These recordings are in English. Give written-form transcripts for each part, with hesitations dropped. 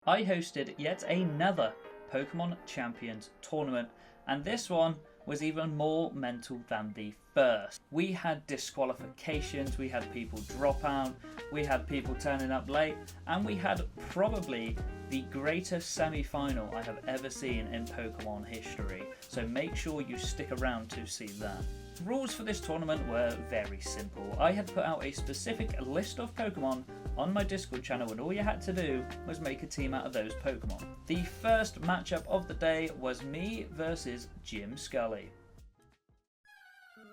I hosted yet another Pokemon Champions tournament, and this one was even more mental than the first. We had disqualifications, we had people drop out, we had people turning up late, and we had probably the greatest semi-final I have ever seen in Pokemon history, so make sure you stick around to see that. The rules for this tournament were very simple. I had put out a specific list of Pokemon on my Discord channel, and all you had to do was make a team out of those Pokemon. The first matchup of the day was me versus Jim Skully.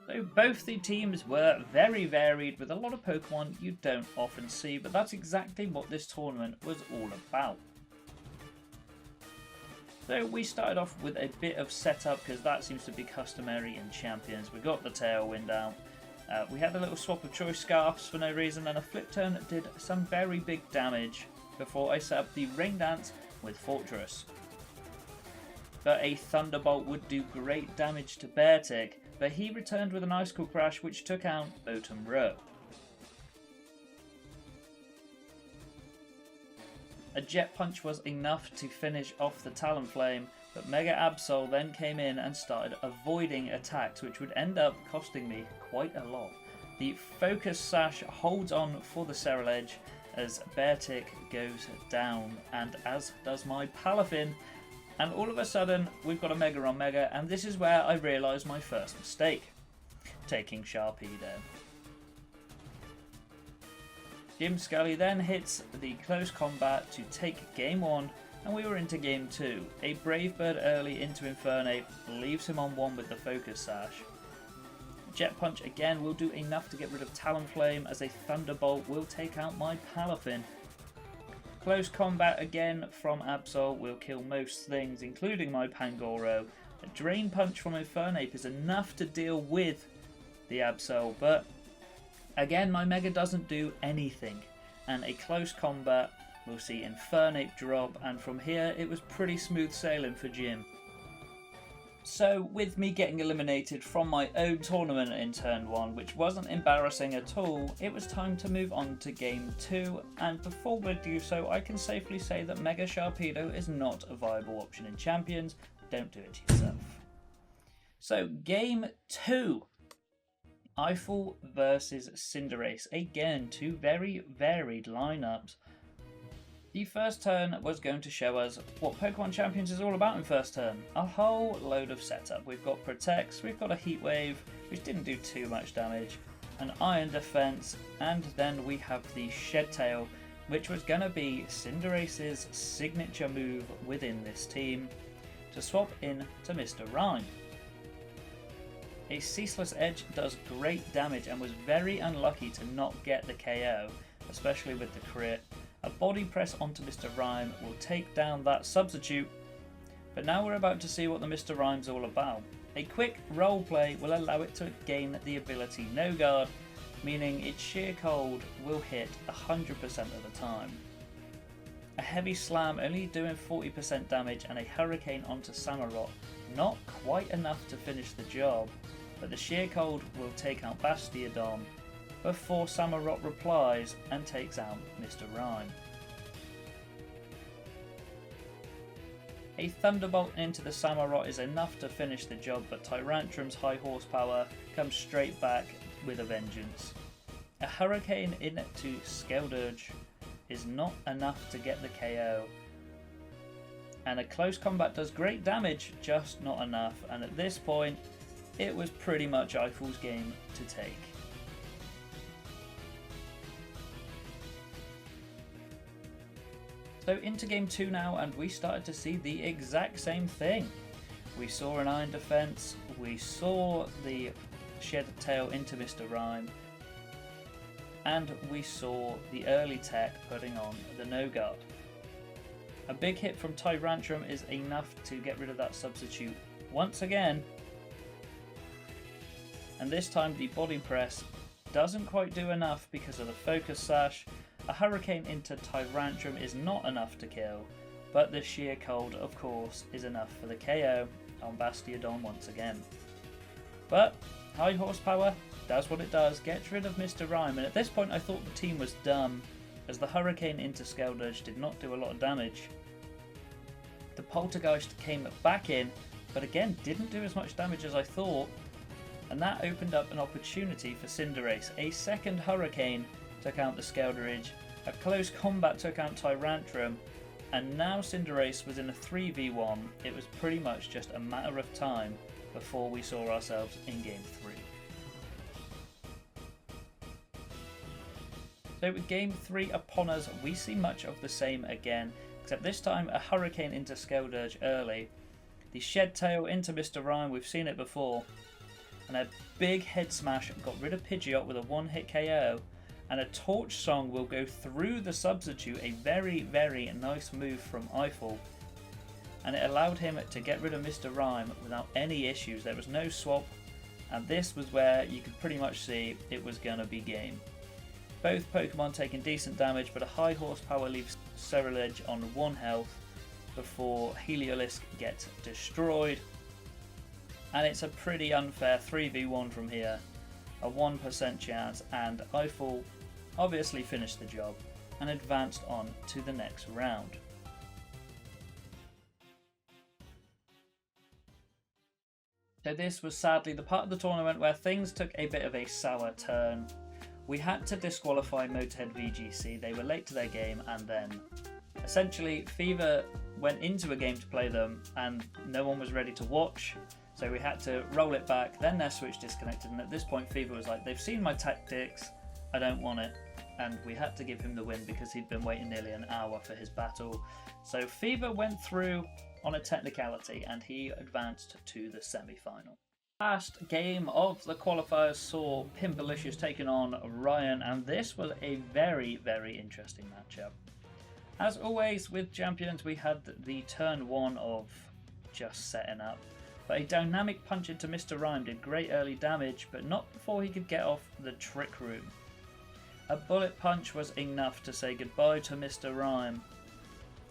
So both the teams were very varied with a lot of Pokemon you don't often see, but that's exactly what this tournament was all about. So we started off with a bit of setup because that seems to be customary in Champions. We got the Tailwind out. We had a little swap of choice scarfs for no reason, and a flip turn that did some very big damage before I set up the Rain Dance with Fortress. But a Thunderbolt would do great damage to Beartic, but he returned with an Icicle Crash which took out bottom row. A Jet Punch was enough to finish off the Talonflame, but Mega Absol then came in and started avoiding attacks, which would end up costing me quite a lot. The Focus Sash holds on for the Ceruledge as Beartic goes down, and as does my Palafin, and all of a sudden we've got a Mega on Mega, and this is where I realised my first mistake, taking Sharpedo. Jim Skully then hits the close combat to take game 1, and we were into game 2. A Brave Bird early into Infernape leaves him on 1 with the Focus Sash. Jet Punch again will do enough to get rid of Talonflame, as a Thunderbolt will take out my Palafin. Close combat again from Absol will kill most things, including my Pangoro. A Drain Punch from Infernape is enough to deal with the Absol, but again my Mega doesn't do anything, and a close combat will see Infernape drop, and from here it was pretty smooth sailing for Jim. So with me getting eliminated from my own tournament in turn 1, which wasn't embarrassing at all, it was time to move on to game 2, and before we do so I can safely say that Mega Sharpedo is not a viable option in Champions. Don't do it yourself. So game 2. Eiffel versus Cinderase. Again, two very varied lineups. The first turn was going to show us what Pokemon Champions is all about in first turn. A whole load of setup. We've got Protects, we've got a Heat Wave, which didn't do too much damage, an Iron Defense, and then we have the Shed Tail, which was going to be Cinderace's signature move within this team, to swap in to Mr. Rhyme. A Ceaseless Edge does great damage and was very unlucky to not get the KO, especially with the crit. A Body Press onto Mr. Rhyme will take down that substitute, but now we're about to see what the Mr. Rhyme's all about. A quick role play will allow it to gain the ability No Guard, meaning its Sheer Cold will hit 100% of the time. A Heavy Slam only doing 40% damage, and a Hurricane onto Samurott, not quite enough to finish the job, but the Sheer Cold will take out Bastiodon before Samurott replies and takes out Mr. Rhyme. A Thunderbolt into the Samurott is enough to finish the job, but Tyrantrum's high horsepower comes straight back with a vengeance. A Hurricane into Skeldurge is not enough to get the KO, and a close combat does great damage, just not enough, and at this point it was pretty much Eiffel's game to take. So into game 2 now, and we started to see the exact same thing. We saw an Iron Defense, we saw the Shed Tail into Mr. Rhyme, and we saw the early tech putting on the No Guard. A big hit from Tyrantrum is enough to get rid of that substitute once again, and this time the Body Press doesn't quite do enough because of the Focus Sash. A Hurricane into Tyrantrum is not enough to kill, but the Sheer Cold, of course, is enough for the KO on Bastiodon once again. But high horsepower does what it does, gets rid of Mr. Rhyme, and at this point I thought the team was done, as the Hurricane into Skeldurge did not do a lot of damage. The Poltergeist came back in, but again didn't do as much damage as I thought, and that opened up an opportunity for Cinderase. A second Hurricane took out the Skelderidge, a close combat took out Tyrantrum, and now Cinderase was in a 3v1. It was pretty much just a matter of time before we saw ourselves in Game 3. So with Game 3 upon us, we see much of the same again, except this time a Hurricane into Skelderidge early, the Shed Tail into Mr. Rhyme, we've seen it before, and a big head smash got rid of Pidgeot with a one-hit KO, and a Torch Song will go through the substitute, a very, very nice move from Eiffel, and it allowed him to get rid of Mr. Rhyme without any issues. There was no swap, and this was where you could pretty much see it was going to be game. Both Pokemon taking decent damage, but a high horsepower leaves Ceruledge on 1 health before Heliolisk gets destroyed, and it's a pretty unfair 3v1 from here, a 1% chance, and Eiffel obviously finished the job and advanced on to the next round. So this was sadly the part of the tournament where things took a bit of a sour turn. We had to disqualify Motorhead VGC, they were late to their game, and then essentially Fever went into a game to play them and no one was ready to watch, so we had to roll it back. Then their switch disconnected, and at this point Fever was like, they've seen my tactics, I don't want it, and we had to give him the win because he'd been waiting nearly an hour for his battle. So Fever went through on a technicality and he advanced to the semi-final. Last game of the qualifiers saw Pimpalicious taking on Ryan, and this was a very, very interesting matchup. As always with champions, we had the turn 1 of just setting up, but a dynamic punch into Mr. Rhyme did great early damage, but not before he could get off the Trick Room. A bullet punch was enough to say goodbye to Mr. Rhyme,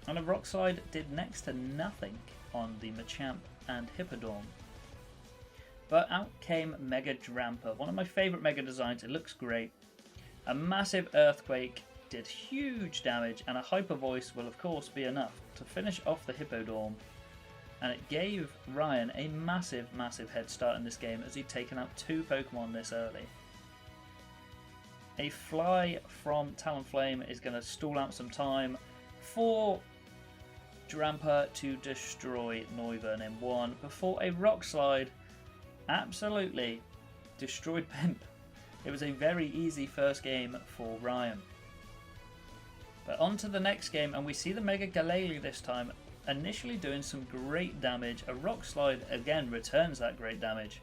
and a Rock Slide did next to nothing on the Machamp and Hippodorm. But out came Mega Dramper, one of my favourite Mega designs. It looks great. A massive Earthquake did huge damage, and a Hyper Voice will of course be enough to finish off the Hippodorm, and it gave Ryan a massive, massive head start in this game as he'd taken out 2 Pokemon this early. A Fly from Talonflame is going to stall out some time for Dramper to destroy Noivern in 1 before a Rock Slide absolutely destroyed Pimp. It was a very easy first game for Ryan. But on to the next game, and we see the Mega Galele this time initially doing some great damage. A Rock Slide again returns that great damage.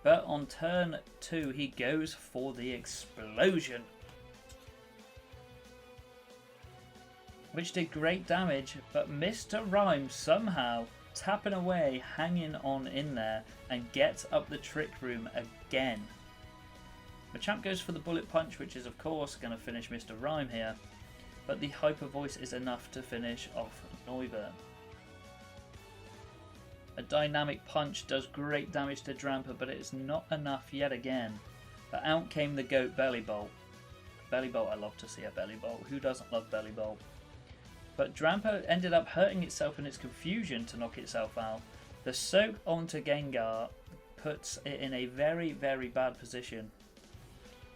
But on turn 2 he goes for the Explosion, which did great damage, but Mr. Rhyme somehow tapping away, hanging on in there, and gets up the Trick Room again. Machamp goes for the Bullet Punch, which is of course going to finish Mr. Rhyme here, but the Hyper Voice is enough to finish off Noivern. A Dynamic Punch does great damage to Dramper, but it is not enough yet again. But out came the GOAT Belly Bolt. Belly Bolt, I love to see a Belly Bolt. Who doesn't love Belly Bolt? But Dramper ended up hurting itself in its confusion to knock itself out. The Soak onto Gengar puts it in a very, very bad position.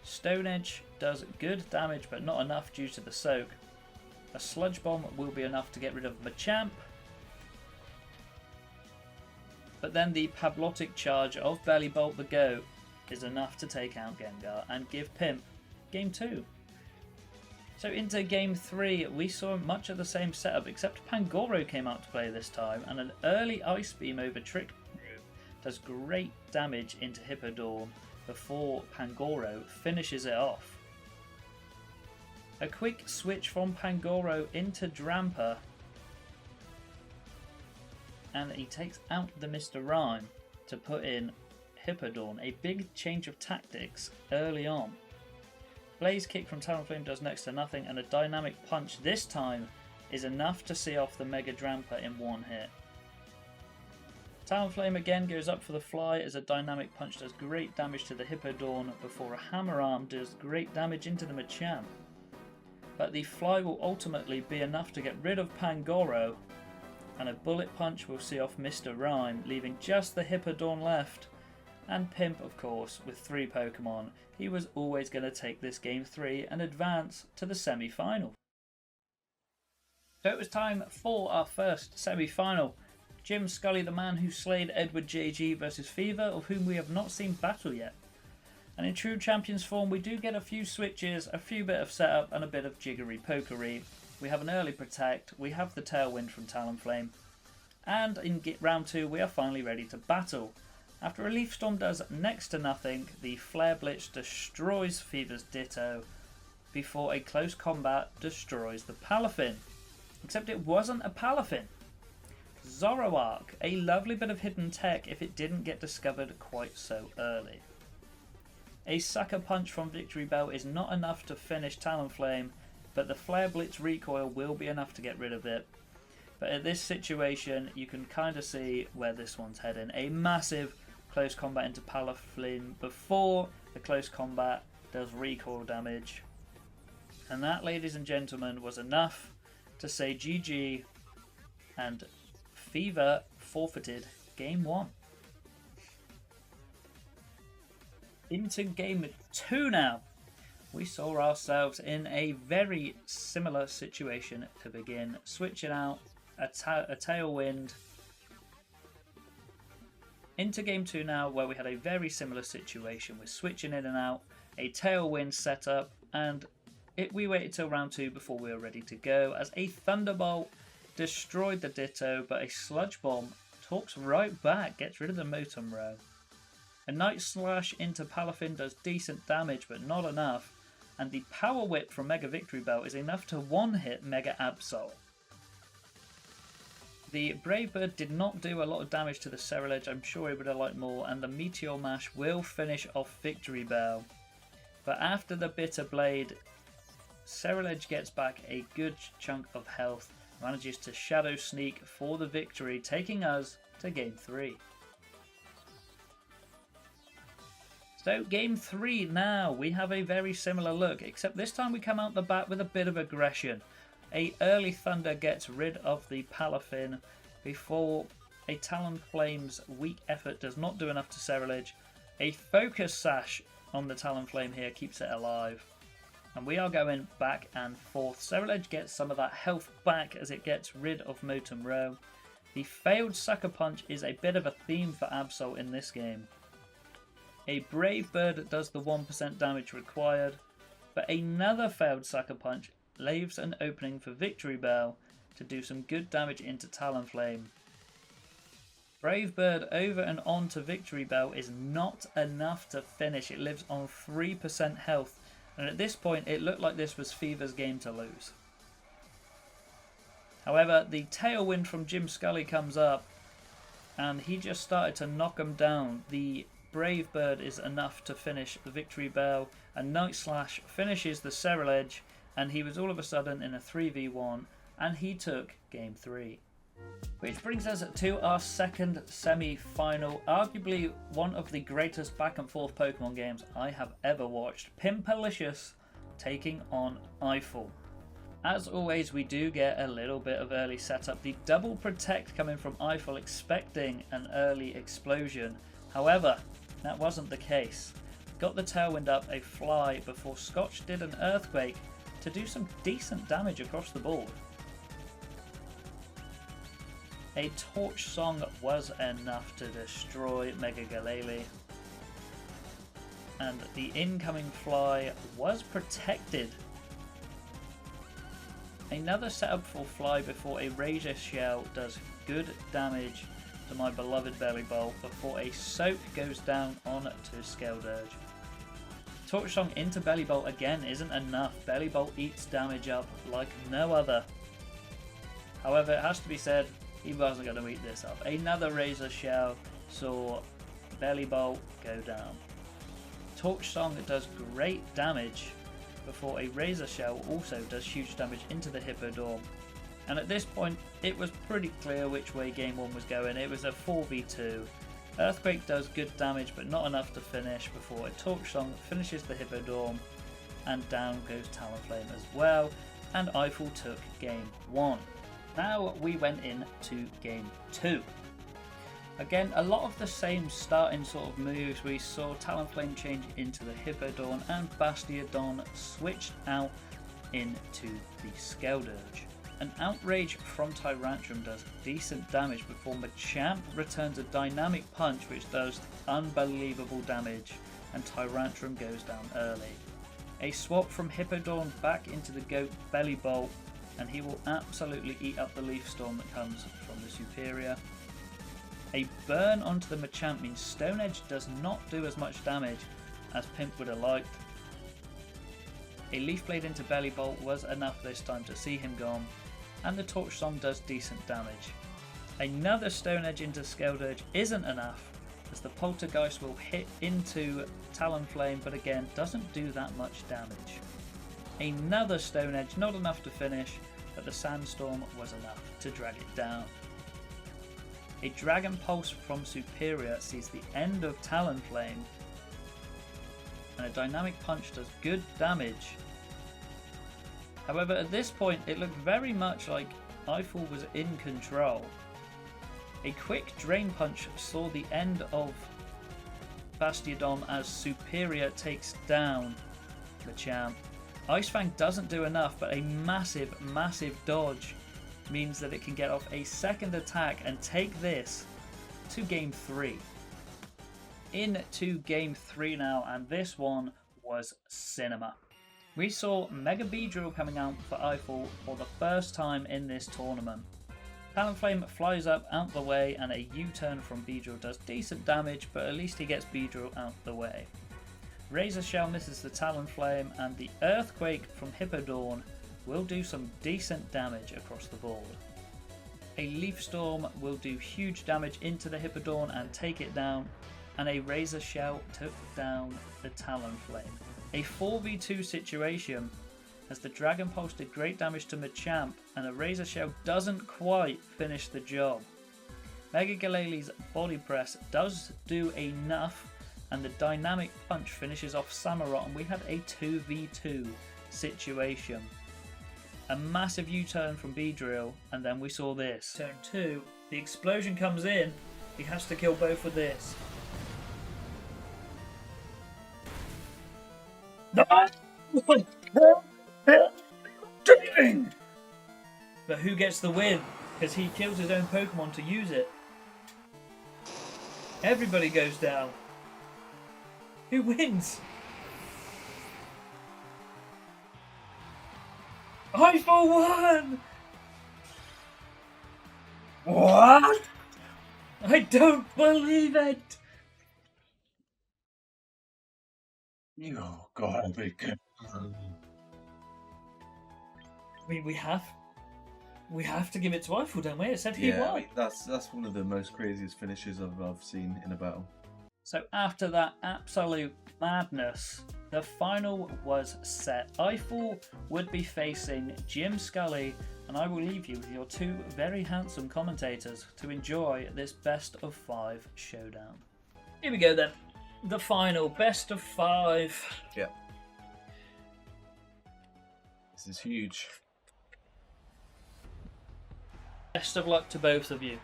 Stone Edge does good damage, but not enough due to the Soak. A Sludge Bomb will be enough to get rid of Machamp. But then the Pablotic Charge of Belly Bolt the GOAT is enough to take out Gengar and give Pimp Game 2. So into Game 3 we saw much of the same setup, except Pangoro came out to play this time, and an early Ice Beam over Trick Room does great damage into Hippodorm before Pangoro finishes it off. A quick switch from Pangoro into Dramper, and he takes out the Mr. Rhyme to put in Hippodorm. A big change of tactics early on. Blaze Kick from Talonflame does next to nothing, and a Dynamic Punch this time is enough to see off the Mega Dramper in 1 hit. Talonflame again goes up for the Fly as a Dynamic Punch does great damage to the Hippodorm before a Hammer Arm does great damage into the Machamp. But the Fly will ultimately be enough to get rid of Pangoro, And a bullet punch will see off Mr. Rhyme, leaving just the Hippodon left. And Pimp, of course, with 3 Pokemon, he was always going to take this game 3 and advance to the semi-final. So it was time for our first semi-final. Jim Skully, the man who slayed Edward JG versus Fever, of whom we have not seen battle yet. And in true Champions form, we do get a few switches, a few bit of setup, and a bit of jiggery-pokery. We have an early Protect, we have the Tailwind from Talonflame, and in round 2 we are finally ready to battle. After a Leaf Storm does next to nothing, the Flare Blitz destroys Fever's Ditto, before a close combat destroys the Palafin. Except it wasn't a Palafin. Zoroark, a lovely bit of hidden tech if it didn't get discovered quite so early. A Sucker Punch from Victory Bell is not enough to finish Talonflame, but the Flare Blitz recoil will be enough to get rid of it. But at this situation, you can kind of see where this one's heading. A massive close combat into Palafin before the close combat does recoil damage. And that, ladies and gentlemen, was enough to say GG, and Fever forfeited game 1. Into game 2 now. We saw ourselves in a very similar situation to begin, switching out a Tailwind. Into game 2 now, where we had a very similar situation with switching in and out, a Tailwind setup, and we waited till round 2 before we were ready to go, as a Thunderbolt destroyed the Ditto, but a Sludge Bomb talks right back, gets rid of the Motomro. A Night Slash into Palafin does decent damage, but not enough, and the Power Whip from Mega Victory Bell is enough to one-hit Mega Absol. The Brave Bird did not do a lot of damage to the Ceruledge, I'm sure he would have liked more, and the Meteor Mash will finish off Victory Bell. But after the Bitter Blade, Ceruledge gets back a good chunk of health, manages to Shadow Sneak for the victory, taking us to game 3. So game 3 now, we have a very similar look, except this time we come out the bat with a bit of aggression. A early Thunder gets rid of the Palafin before a Talonflame's weak effort does not do enough to Ceruledge. A Focus Sash on the Talonflame here keeps it alive. And we are going back and forth. Ceruledge gets some of that health back as it gets rid of Motomro. The failed Sucker Punch is a bit of a theme for Absol in this game. A Brave Bird does the 1% damage required, but another failed Sucker Punch leaves an opening for Victory Bell to do some good damage into Talonflame. Brave Bird over and on to Victory Bell is not enough to finish. It lives on 3% health, and at this point it looked like this was Fever's game to lose. However, the Tailwind from Jim Skully comes up, and he just started to knock him down. The Brave Bird is enough to finish the Victory Bell, and Night Slash finishes the Ceruledge, and he was all of a sudden in a 3v1, and he took game 3. Which brings us to our second semi-final, arguably one of the greatest back and forth Pokemon games I have ever watched. Pimpalicious taking on Eiffel. As always, we do get a little bit of early setup. The double Protect coming from Eiffel, expecting an early explosion. However, that wasn't the case. Got the Tailwind up a fly before Scotch did an Earthquake to do some decent damage across the board. A Torch Song was enough to destroy Mega Galele. And the incoming fly was protected. Another setup for fly before a Razor Shell does good damage to my beloved Belly Bolt before a Soak goes down on to Skeldurge. Torch Song into Belly Bolt again isn't enough. Belly Bolt eats damage up like no other. However, it has to be said, he wasn't going to eat this up. Another Razor Shell saw Belly Bolt go down. Torch Song does great damage before a Razor Shell also does huge damage into the Hippodorm. And at this point, it was pretty clear which way game 1 was going. It was a 4v2. Earthquake does good damage, but not enough to finish before a Torch Song finishes the Hippodorm, and down goes Talonflame as well, and Eiffel took game 1. Now we went into game 2. Again, a lot of the same starting sort of moves. We saw Talonflame change into the Hippowdon and Bastiodon switched out into the Skeldurge. An Outrage from Tyrantrum does decent damage before Machamp returns a Dynamic Punch which does unbelievable damage and Tyrantrum goes down early. A swap from Hippowdon back into the Goat Belly Bolt and he will absolutely eat up the Leaf Storm that comes from the Superior. A burn onto the Machamp means Stone Edge does not do as much damage as Pimp would have liked. A Leaf Blade into Belly Bolt was enough this time to see him gone, and the Torch Song does decent damage. Another Stone Edge into Skeldurge isn't enough, as the Poltergeist will hit into Talonflame, but again doesn't do that much damage. Another Stone Edge, not enough to finish, but the Sandstorm was enough to drag it down. A Dragon Pulse from Superior sees the end of Talonflame, and a Dynamic Punch does good damage. However, at this point it looked very much like Eiffel was in control. A quick Drain Punch saw the end of Bastiodon as Superior takes down Machamp. Ice Fang doesn't do enough, but a massive dodge means that it can get off a second attack and take this to game 3. Into game 3 now, and this one was cinema. We saw Mega Beedrill coming out for Eiffel for the first time in this tournament. Talonflame flies up out the way and a U-turn from Beedrill does decent damage, but at least he gets Beedrill out the way. Razor Shell misses the Talonflame and the Earthquake from Hippowdon will do some decent damage across the board. A Leaf Storm will do huge damage into the Hippowdon and take it down, and a Razor Shell took down the Talonflame. A 4v2 situation as the Dragon Pulse did great damage to Machamp and a Razor Shell doesn't quite finish the job. Mega Galeli's Body Press does do enough and the Dynamic Punch finishes off Samurott and we had a 2v2 situation. A massive U-turn from Beedrill and then we saw this. Turn 2, the explosion comes in, he has to kill both with this. But who gets the win? Because he kills his own Pokemon to use it. Everybody goes down. Who wins? Eiffel won! What? I don't believe it! Oh God, I mean, we have to give it to Eiffel, don't we? It said he won. I mean, that's one of the most craziest finishes I've seen in a battle. So after that absolute madness, the final was set. Eiffel would be facing Jim Skully, and I will leave you with your two very handsome commentators to enjoy this best of 5 showdown. Here we go then. The final best of 5. Yeah. This is huge. Best of luck to both of you.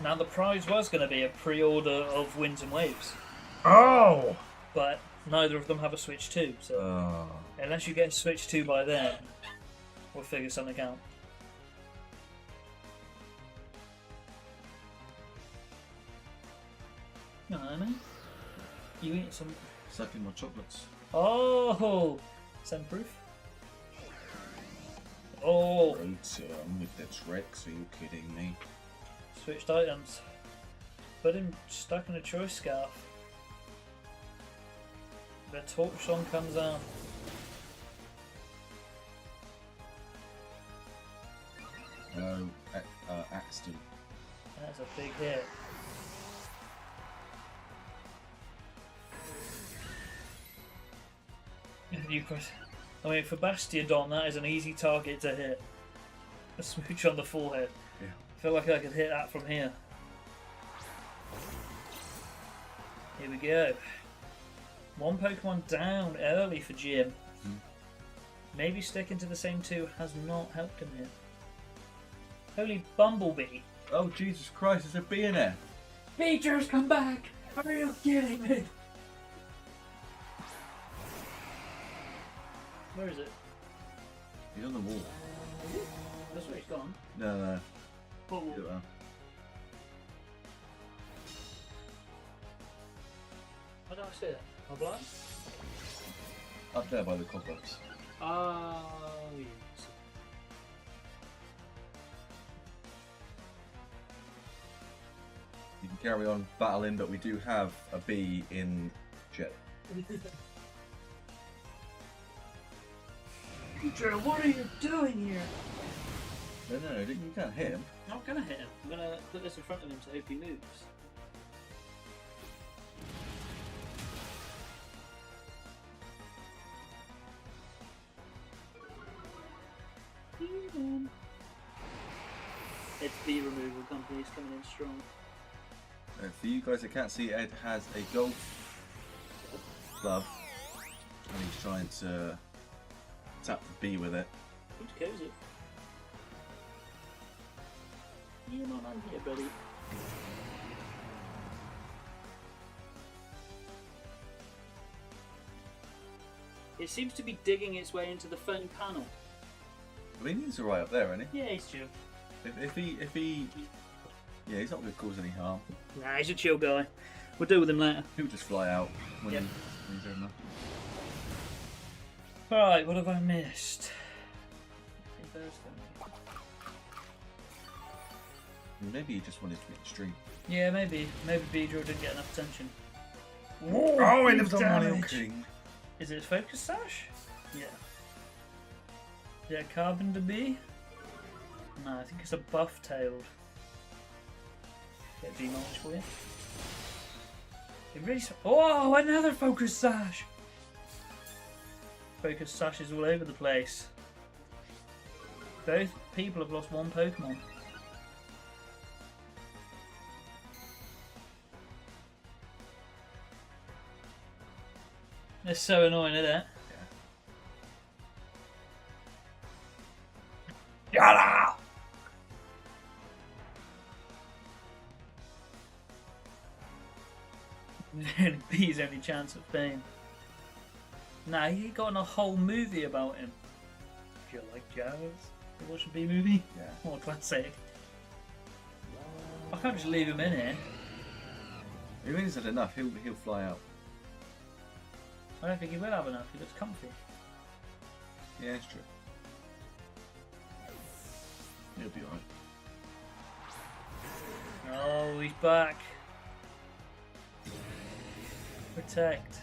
Now the prize was going to be a pre-order of Winds and Waves. Oh! But neither of them have a Switch 2, so unless you get a Switch 2 by then, we'll figure something out. No, man. You eat some... Sucking my chocolates. Oh! Scent-proof? Oh! Right, with the tricks, are you kidding me? Switched items. Put him stuck in a choice scarf. The torch song comes out. Oh, Axton. That's a big hit. You could, I mean, for Bastiodon, that is an easy target to hit. A smooch on the forehead. Yeah. I feel like I could hit that from here. Here we go. One Pokemon down early for Jim. Maybe sticking to the same two has not helped him here. Holy Bumblebee! Oh, Jesus Christ, there's a bee in there. Beecher's come back! Are you kidding me? Where is it? He's on the wall. That's where he's gone. No. Oh. Do it well. How do I see it? Am I blind? Up there by the cobwebs. Oh, yes. You can carry on battling, but we do have a bee in jet. Beecher, what are you doing here? No, you can't hit him. I'm not gonna hit him. I'm gonna put this in front of him to hope he moves. It's bee removal company's coming in strong. For you guys that can't see, Ed has a golf club, and he's trying to tap the bee with it. Who's cozy? You're not on here, buddy. It seems to be digging its way into the foam panel. I mean, he's alright up there, isn't he? Yeah, he's chill. If he, yeah, he's not going to cause any harm. Nah, he's a chill guy. We'll deal with him later. He'll just fly out when Yep. he's there enough. Right, what have I missed? Maybe he just wanted to be extreme. Yeah, maybe. Maybe Beedrill didn't get enough attention. Oh, big it was on one damage. king. Is it Focus Sash? Yeah. Yeah, Carpenter Bee? No, I think it's a buff-tailed. Get V-Mulch for you. It really... Oh, another Focus Sash! Focus Sashes all over the place. Both people have lost one Pokemon. It's so annoying, isn't it? Yada! B's only chance of fame. Nah, he got a whole movie about him. If you like jazz, you watch a B movie? Yeah. More classic. I can't just leave him in here. If he's had enough, he'll fly out. I don't think he will have enough. He looks comfy. Yeah, it's true. He'll be alright. Oh, he's back. Protect.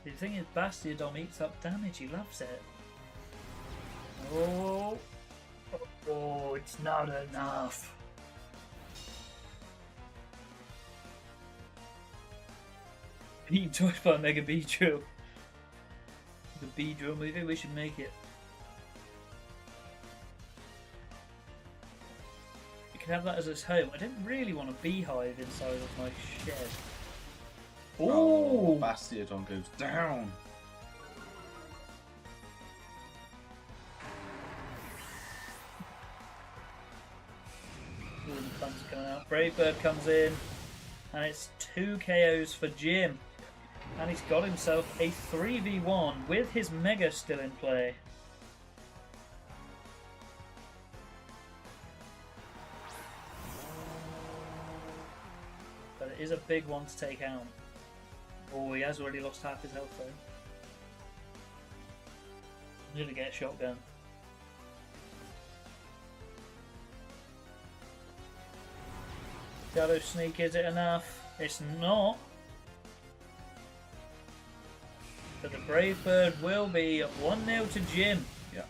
The thing is, Bastiodon eats up damage. He loves it. Oh, oh, it's not enough. Being touched by Mega Beedrill. The Beedrill movie, we should make it. You can have that as his home. I didn't really want a beehive inside of my shed. Oh, Ooh! Bastiodon goes down. All the puns coming out. Brave Bird comes in, and it's 2 KOs for Jim. And he's got himself a 3v1 with his Mega still in play. But it is a big one to take out. Oh, he has already lost half his health though. I'm gonna get a shotgun. Shadow Sneak, is it enough? It's not. But the Brave Bird will be 1-0 to Jim. Yeah.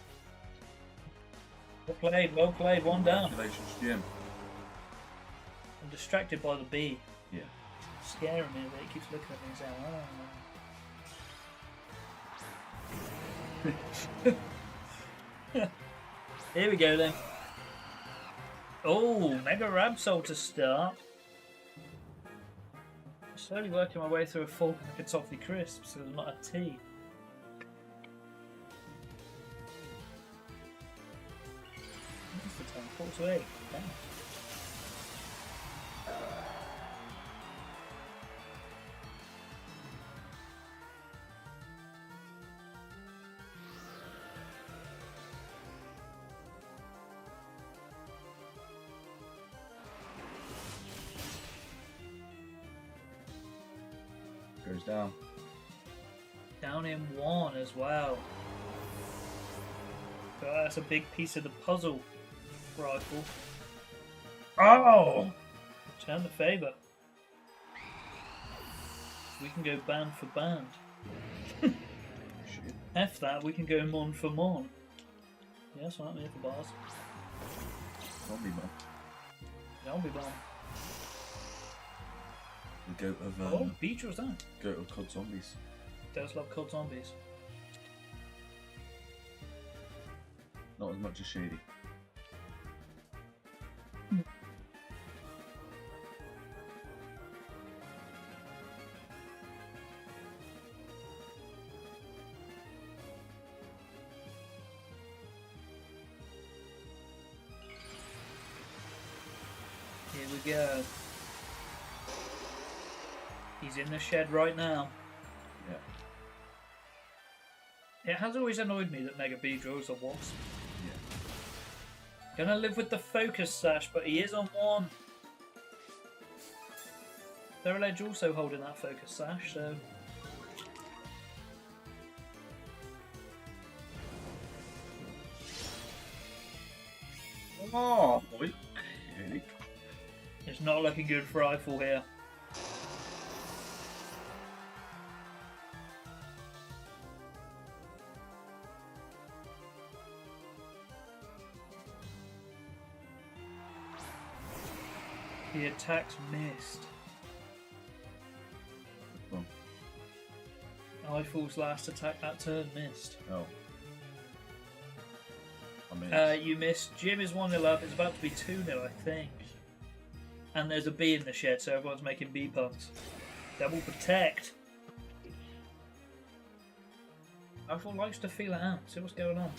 Well played, one down. Congratulations, Jim. I'm distracted by the bee. Yeah. Scaring me a bit, it keeps looking at me saying, oh. Here we go then. Oh, Mega Rabsol to start. Slowly working my way through a full pack of toffee crisps, so there's not a tea. 4 to 8. Damn. Goes down. Down in 1 as well. So that's a big piece of the puzzle, Rifle. Oh! Turn the favour. We can go band for band. F that, we can go mon for mon. Yes, right, here for bars. Zombie bomb. Zombie bomb. The goat of Oh, Beecher's down. goat of COD zombies. Does love cold zombies. Not as much as Shady. Here we go. He's in the shed right now. Yeah. It has always annoyed me that Mega Beedrill is a wasp. Yeah. Gonna live with the focus sash, but he is on 1. They're Edge also holding that focus sash, so. Oh, boy. Really? It's not looking good for Eiffel here. The attack's missed. Oh. Eiffel's last attack that turn missed. Oh. I mean, You missed. Jim is 1-0 up. It's about to be 2-0, I think. And there's a bee in the shed, so everyone's making bee puns. Double protect. Eiffel likes to feel it out. See what's going on.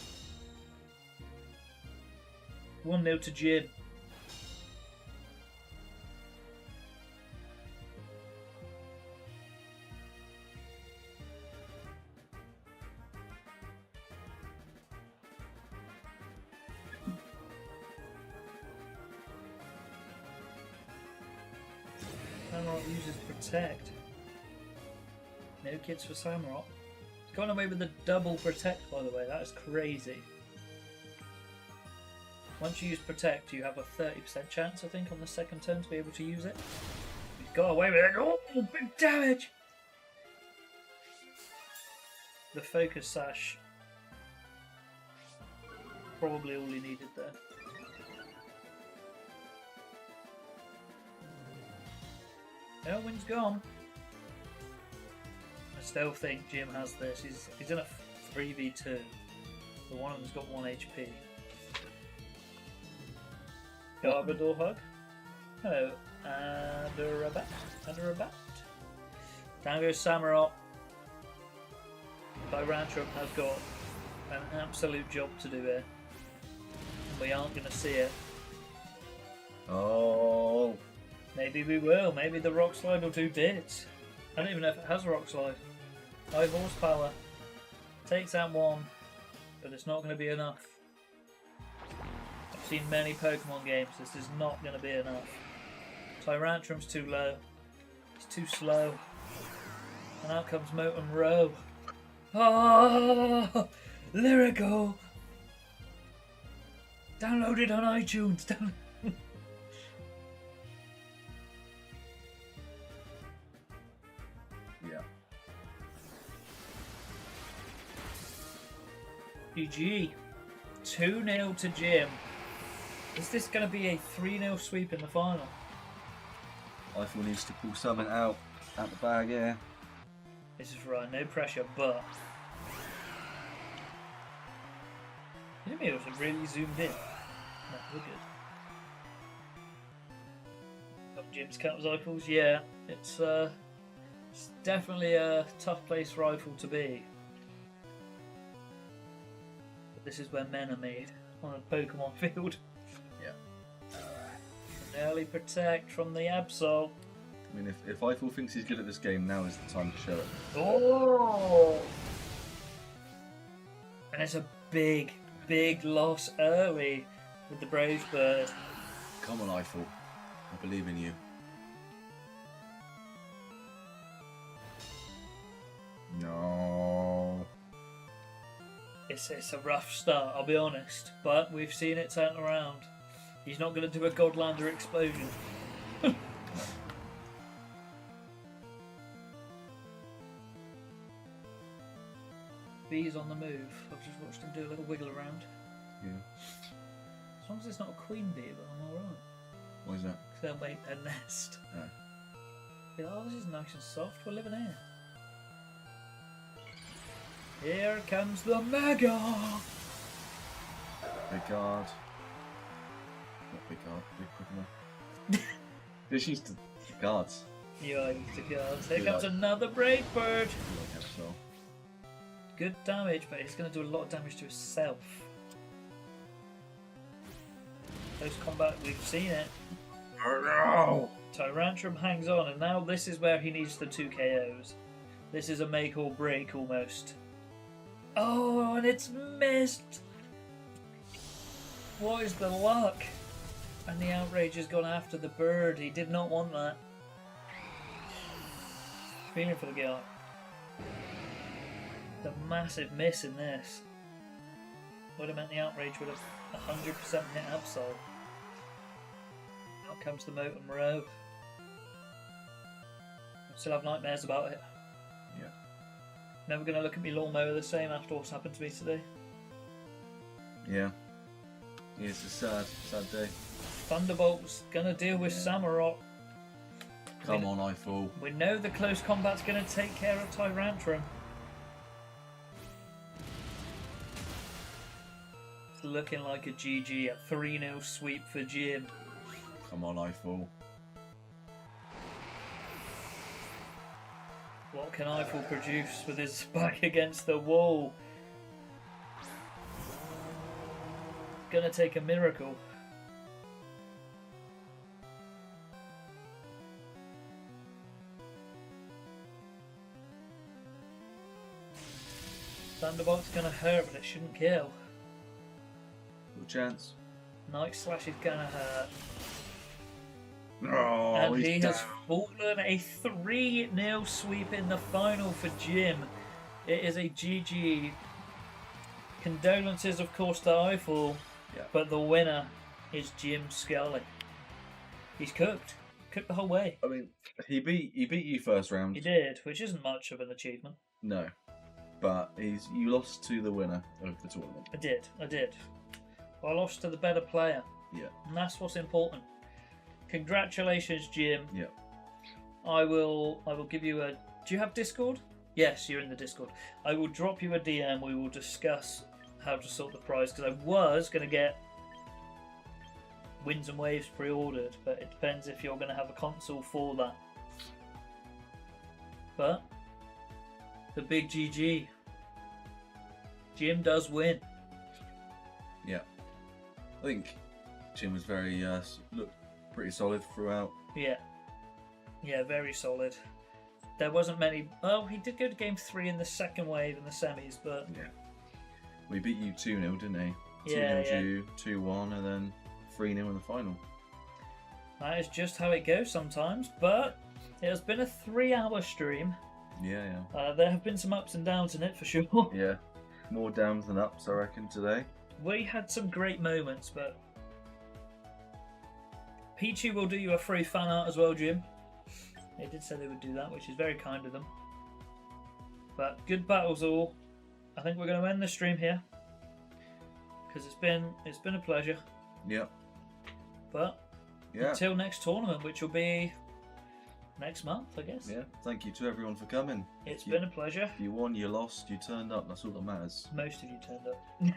1-0 to Jim. Samurott uses protect. No kids for Samurott. He's gone away with the double protect, by the way. That is crazy. Once you use protect, you have a 30% chance, I think, on the second turn to be able to use it. He's got away with it. Oh, big damage! The focus sash. Probably all he needed there. Elwin's gone. I still think Jim has this. He's in a 3v2. The one of them's got 1 HP. Garbador hug. Hello. Under a bat. Down goes Samurott. Tyrantrum has got an absolute job to do here. And we aren't going to see it. oh. Maybe we will. Maybe the rock slide will do bits. I don't even know if it has a rock slide. High horsepower. Takes out 1, but it's not going to be enough. I've seen many Pokemon games. This is not going to be enough. Tyrantrum's too low. It's too slow. And out comes Moten Row. Oh, lyrical. Downloaded on iTunes. Yeah. GG. 2-0 to Jim. Is this going to be a 3-0 sweep in the final? Eiffel needs to pull something out the bag, yeah. This is right, no pressure, but... You know, it was really zoomed in. No, we're good. Got Jim's cut rifles, yeah. It's definitely a tough place rifle to be. But this is where men are made, on a Pokemon field. Yeah. Early protect from the Absol. I mean, if Eiffel thinks he's good at this game, now is the time to show it. Oh! And it's a big, big loss early with the Brave Bird. Come on, Eiffel. I believe in you. No. It's a rough start, I'll be honest, but we've seen it turn around. He's not going to do a Godlander explosion. Bee's on the move. I've just watched him do a little wiggle around. Yeah. As long as it's not a queen bee, but I'm alright. What is that? Because they'll make a nest. Oh. Be like, oh, this is nice and soft. We're living here. Here comes the Mega! Big guard. Not big guard, big Pokemon. This used to guards. You are used to guards. Here You comes like- another Brave Bird! Like Absol. Good damage, but he's going to do a lot of damage to himself. Close combat, we've seen it. Oh no! Tyrantrum hangs on, and now this is where he needs the 2 KOs. This is a make or break almost. Oh, and it's missed! What is the luck? And the outrage has gone after the bird. He did not want that. Feeling for the guy. The massive miss in this would have meant the outrage would have 100% hit Absol. Out comes the Motor Moreau. Still have nightmares about it. Yeah. Never going to look at me lawnmower the same after what's happened to me today. Yeah. Yeah, it's a sad day. Thunderbolt's going to deal with Samurott. Come on, Eiffel. We know the close combat's going to take care of Tyrantrum. It's looking like a GG, a 3-0 sweep for Jim. Come on, Eiffel. What can Eiffel produce with his back against the wall? It's gonna take a miracle. Thunderbolt's gonna hurt, but it shouldn't kill. Little chance. Night Slash is gonna hurt. No, And he's he down. has fallen. A 3-0 sweep in the final for Jim. It is a GG. Condolences, of course, to Eiffel, Yeah. but the winner is Jim Skully. He's cooked. Cooked the whole way. I mean, he beat you first round. He did, which isn't much of an achievement. No, but you lost to the winner of the tournament. I did. I lost to the better player, Yeah. and that's what's important. Congratulations, Jim. Yeah. I will give you a... Do you have Discord? Yes, you're in the Discord. I will drop you a DM. We will discuss how to sort the prize, because I was going to get Winds and Waves pre-ordered, but it depends if you're going to have a console for that. But the big GG. Jim does win. Yeah. I think Jim was very looked pretty solid throughout. Yeah, very solid. There wasn't many... Well, he did go to game 3 in the second wave in the semis, but... Yeah. We beat you 2-0, didn't he? Yeah, 2-0 you, 2-1, and then 3-0 in the final. That is just how it goes sometimes, but it has been a 3-hour stream. Yeah. There have been some ups and downs in it, for sure. Yeah. More downs than ups, I reckon, today. We had some great moments, but... Pichu will do you a free fan art as well, Jim. They did say they would do that, which is very kind of them. But good battles all. I think we're going to end the stream here, because it's been a pleasure. Yeah. But Yeah. until next tournament, which will be next month, I guess. Yeah. Thank you to everyone for coming. It's been a pleasure. You won, you lost, you turned up. That's all that matters. Most of you turned up. Yeah.